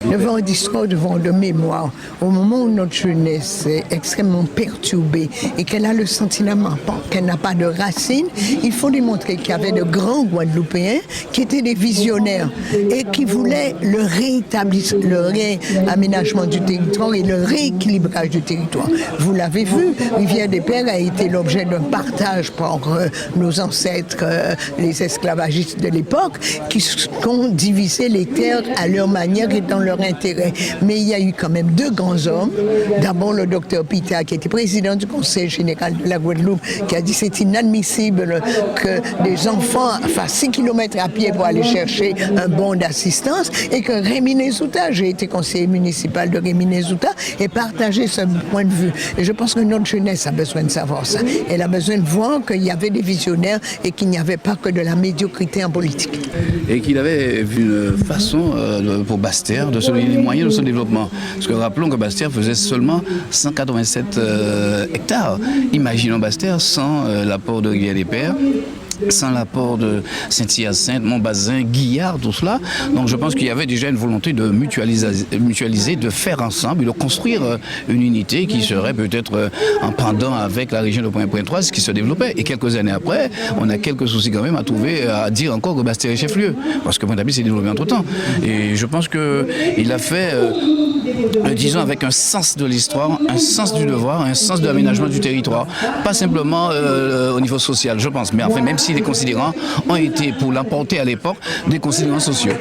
devant un discours de mémoire, au moment où notre jeunesse est extrêmement perturbée et qu'elle a le sentiment qu'elle n'a pas de racines, il faut lui montrer qu'il y avait de grands Guadeloupéens qui étaient des visionnaires et qui voulaient le réaménagement du territoire et le rééquilibrage du territoire. Vous l'avez vu, Rivière des Pères a été l'objet d'un partage par nos ancêtres, les esclavagistes de l'époque, qui ont divisé les terres à leur manière et dans leur intérêt. Mais il y a eu quand même deux grands hommes. D'abord le docteur Pita, qui était président du Conseil général de la Guadeloupe, qui a dit c'est inadmissible que des enfants fassent 6 km à pied pour aller chercher un bon d'assistance, et que Rémy Nézouta, j'ai été conseiller municipal de Rémy Nézouta, et partagé ce point de vue. Et je pense que notre jeunesse a besoin de savoir ça. Elle a besoin de voir qu'il y avait des visionnaires et qu'il n'y avait pas que de la médiocrité en politique. Et qu'il avait vu une façon pour Basse-Terre de se donner les moyens de son développement. Parce que rappelons que Basse-Terre faisait seulement 187 hectares. Imaginons Basse-Terre sans l'apport de Rivière des Pères, sans l'apport de Saint-Hyacinthe, Montbazin, Guillard, tout cela. Donc je pense qu'il y avait déjà une volonté de mutualiser, de faire ensemble, de construire une unité qui serait peut-être en pendant avec la région de Pointe-Pointe-3, ce qui se développait. Et quelques années après, on a quelques soucis quand même à trouver, à dire encore que Basse-Terre est chef-lieu, parce que Pointe-à-Pitre s'est développé entre-temps. Et je pense qu'il a fait, disons, avec un sens de l'histoire, un sens du devoir, un sens de l'aménagement du territoire. Pas simplement au niveau social, je pense, mais enfin, même si les considérants ont été, pour l'emporter à l'époque, des considérants sociaux.